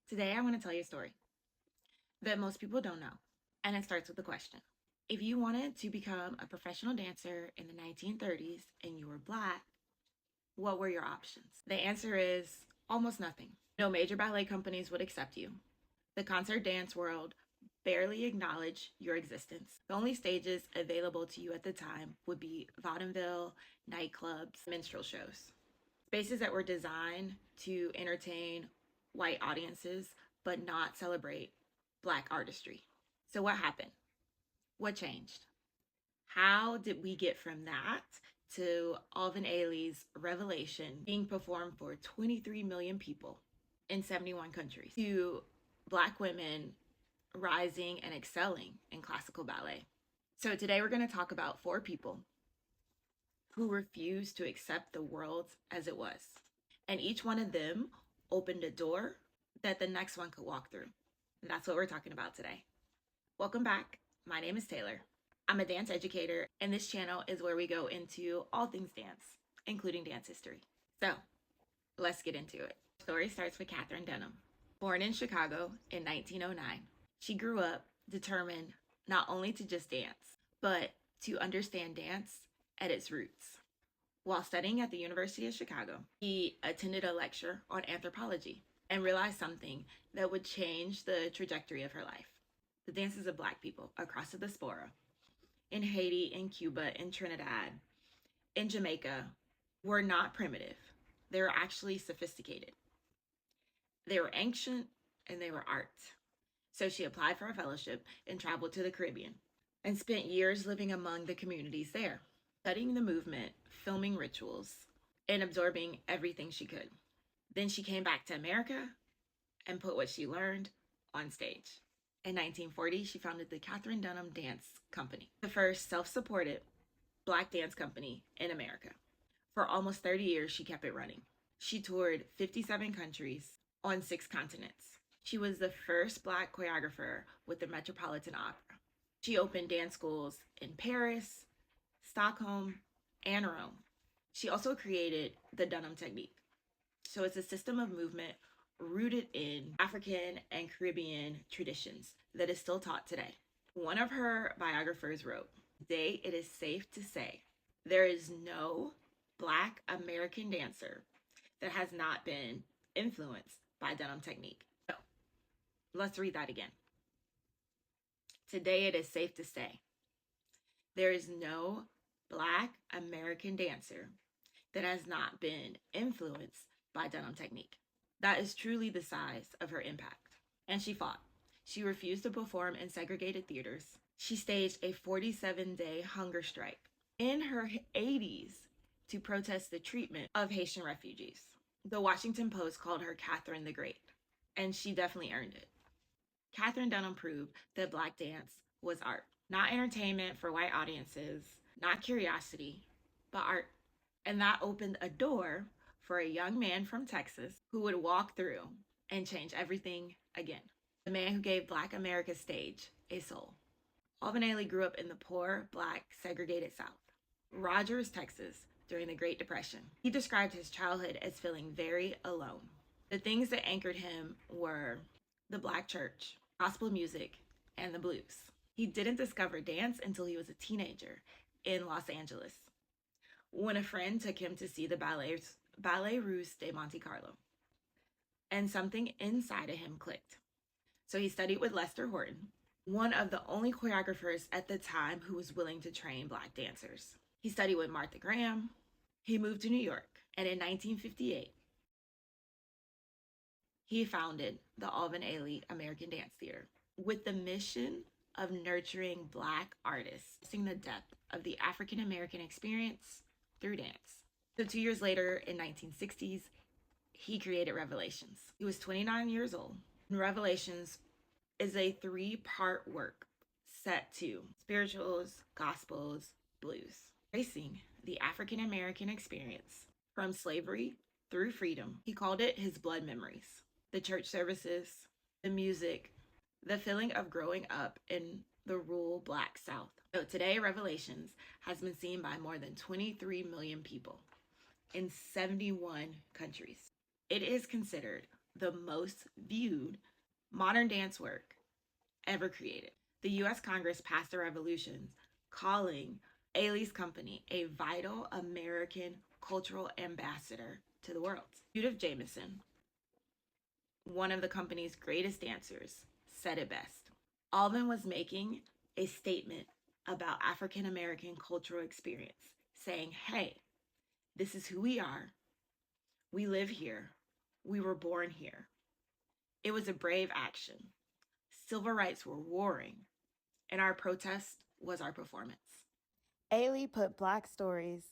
Today, I want to tell you a story that most people don't know, and it starts with a question. If you wanted to become a professional dancer in the 1930s and you were Black, what were your options? The answer is almost nothing. No major ballet companies would accept you. The concert dance world barely acknowledged your existence. The only stages available to you at the time would be vaudeville, nightclubs, minstrel shows. Spaces that were designed to entertain white audiences but not celebrate Black artistry. So, what happened? What changed? How did we get from that to Alvin Ailey's Revelation being performed for 23 million people in 71 countries, to Black women rising and excelling in classical ballet? So, today we're going to talk about 4 people who refused to accept the world as it was. And each one of them opened a door that the next one could walk through. And that's what we're talking about today. Welcome back. My name is Taylor. I'm a dance educator, and this channel is where we go into all things dance, including dance history. So, let's get into it. The story starts with Katherine Dunham. Born in Chicago in 1909, she grew up determined not only to just dance, but to understand dance at its roots. While studying at the University of Chicago, he attended a lecture on anthropology and realized something that would change the trajectory of her life. The dances of Black people across the diaspora, in Haiti, in Cuba, in Trinidad, in Jamaica, were not primitive. They were actually sophisticated. They were ancient and they were art. So she applied for a fellowship and traveled to the Caribbean and spent years living among the communities there, studying the movement, filming rituals, and absorbing everything she could. Then she came back to America and put what she learned on stage. In 1940, she founded the Katherine Dunham Dance Company, the first self-supported Black dance company in America. For almost 30 years, she kept it running. She toured 57 countries on 6 continents. She was the first Black choreographer with the Metropolitan Opera. She opened dance schools in Paris, Stockholm, and Rome. She also created the Dunham technique. So it's a system of movement rooted in African and Caribbean traditions that is still taught today. One of her biographers wrote, "Today it is safe to say there is no Black American dancer that has not been influenced by Dunham technique." So let's read that again. Today it is safe to say there is no Black American dancer that has not been influenced by Dunham technique. That is truly the size of her impact. And she fought. She refused to perform in segregated theaters. She staged a 47-day hunger strike in her 80s to protest the treatment of Haitian refugees. The Washington Post called her Catherine the Great, and she definitely earned it. Katherine Dunham proved that Black dance was art, not entertainment for white audiences, not curiosity, but art. And that opened a door for a young man from Texas who would walk through and change everything again. The man who gave Black America's stage a soul. Alvin Ailey grew up in the poor, Black, segregated South, Rogers, Texas, during the Great Depression. He described his childhood as feeling very alone. The things that anchored him were the Black church, gospel music, and the blues. He didn't discover dance until he was a teenager in Los Angeles, when a friend took him to see the Ballet Russe de Monte Carlo. And something inside of him clicked. So he studied with Lester Horton, one of the only choreographers at the time who was willing to train Black dancers. He studied with Martha Graham. He moved to New York, and in 1958, he founded the Alvin Ailey American Dance Theater with the mission of nurturing Black artists, seeing the depth of the African American experience through dance. So 2 years later, in 1960s, he created Revelations. He was 29 years old. And Revelations is a 3-part work set to spirituals, gospels, blues, tracing the African American experience from slavery through freedom. He called it his blood memories. The church services, the music, the feeling of growing up in the rural Black South. So today, Revelations has been seen by more than 23 million people in 71 countries. It is considered the most viewed modern dance work ever created. The US Congress passed a resolution calling Ailey's company a vital American cultural ambassador to the world. Judith Jamison, one of the company's greatest dancers, said it best. Alvin was making a statement about African American cultural experience, saying, hey, this is who we are. We live here. We were born here. It was a brave action. Civil rights were warring, and our protest was our performance. Ailey put Black stories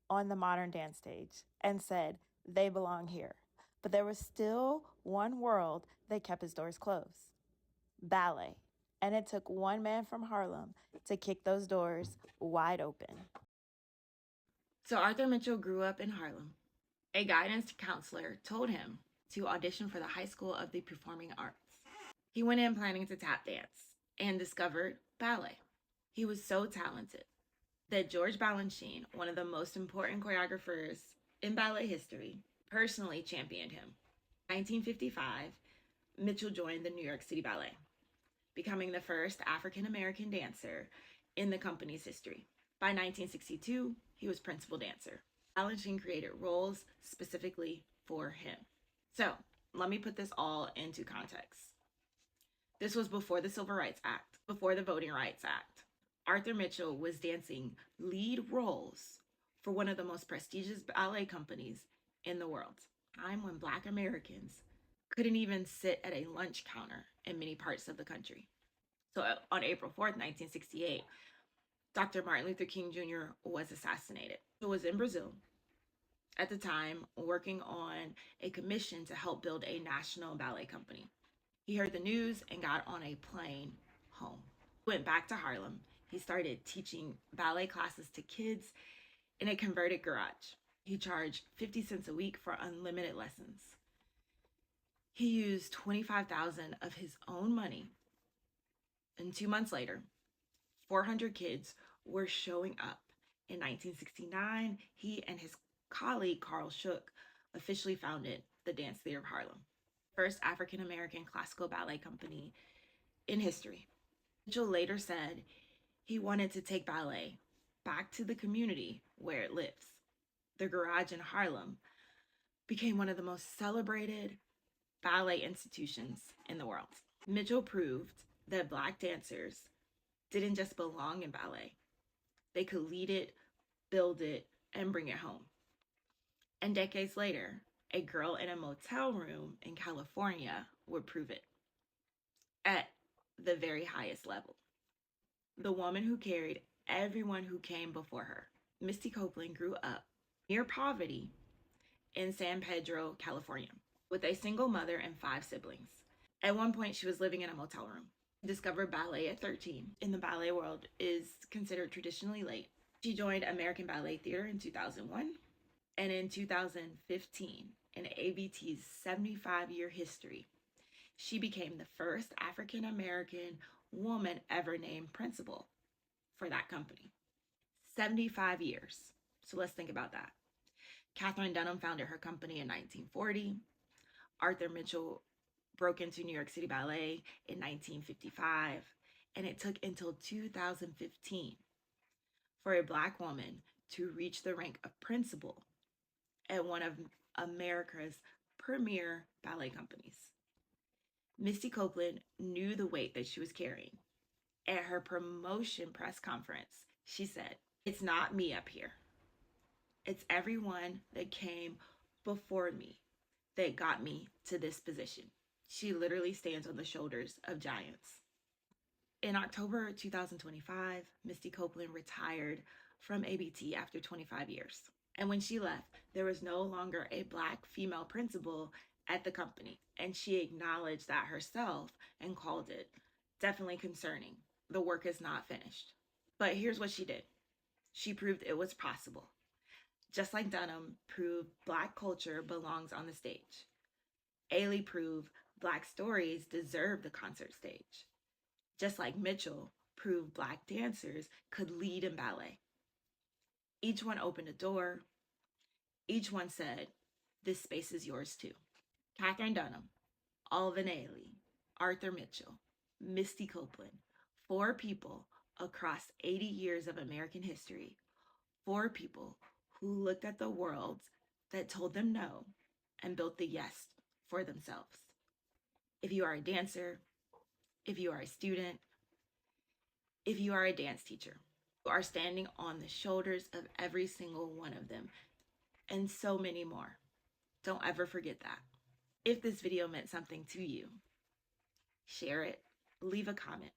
on the modern dance stage and said they belong here. But there was still one world that kept its doors closed: ballet. And it took one man from Harlem to kick those doors wide open. So Arthur Mitchell grew up in Harlem. A guidance counselor told him to audition for the High School of the Performing Arts. He went in planning to tap dance and discovered ballet. He was so talented that George Balanchine, one of the most important choreographers in ballet history, personally championed him. In 1955, Mitchell joined the New York City Ballet, becoming the first African American dancer in the company's history. By 1962, he was principal dancer. Balanchine created roles specifically for him. So, let me put this all into context. This was before the Civil Rights Act, before the Voting Rights Act. Arthur Mitchell was dancing lead roles for one of the most prestigious ballet companies in the world. Time when Black Americans couldn't even sit at a lunch counter in many parts of the country. So on April 4th, 1968, Dr. Martin Luther King Jr. was assassinated. He was in Brazil at the time working on a commission to help build a national ballet company. He heard the news and got on a plane home. He went back to Harlem. He started teaching ballet classes to kids in a converted garage. He charged 50 cents a week for unlimited lessons. He used $25,000 of his own money. And 2 months later, 400 kids were showing up. In 1969, he and his colleague Carl Shook officially founded the Dance Theater of Harlem, first African American classical ballet company in history. Mitchell later said he wanted to take ballet back to the community where it lives. The garage in Harlem became one of the most celebrated ballet institutions in the world. Mitchell proved that Black dancers didn't just belong in ballet. They could lead it, build it, and bring it home. And decades later, a girl in a motel room in California would prove it at the very highest level. The woman who carried everyone who came before her. Misty Copeland grew up near poverty in San Pedro, California, with a single mother and 5 siblings. At one point, she was living in a motel room. She discovered ballet at 13. In the ballet world, is considered traditionally late. She joined American Ballet Theater in 2001, and in 2015, in ABT's 75-year history, she became the first African American woman ever named principal for that company. 75 years. So let's think about that. Katherine Dunham founded her company in 1940. Arthur Mitchell broke into New York City Ballet in 1955. And it took until 2015 for a Black woman to reach the rank of principal at one of America's premier ballet companies. Misty Copeland knew the weight that she was carrying. At her promotion press conference, she said, "It's not me up here. It's everyone that came before me that got me to this position." She literally stands on the shoulders of giants. In October 2025, Misty Copeland retired from ABT after 25 years. And when she left, there was no longer a Black female principal at the company. And she acknowledged that herself and called it definitely concerning. The work is not finished. But here's what she did. She proved it was possible. Just like Dunham proved Black culture belongs on the stage, Ailey proved Black stories deserve the concert stage. Just like Mitchell proved Black dancers could lead in ballet. Each one opened a door. Each one said, "This space is yours too." Katherine Dunham, Alvin Ailey, Arthur Mitchell, Misty Copeland, 4 people across 80 years of American history, 4 people who looked at the world that told them no and built the yes for themselves. If you are a dancer, if you are a student, if you are a dance teacher, you are standing on the shoulders of every single one of them and so many more. Don't ever forget that. If this video meant something to you, share it, leave a comment.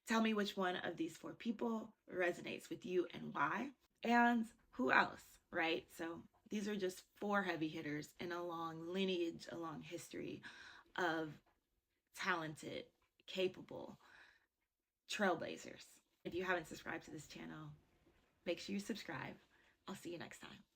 Tell me which one of these 4 people resonates with you and why, and who else, right? So these are just 4 heavy hitters in a long lineage, a long history of talented, capable trailblazers. If you haven't subscribed to this channel, make sure you subscribe. I'll see you next time.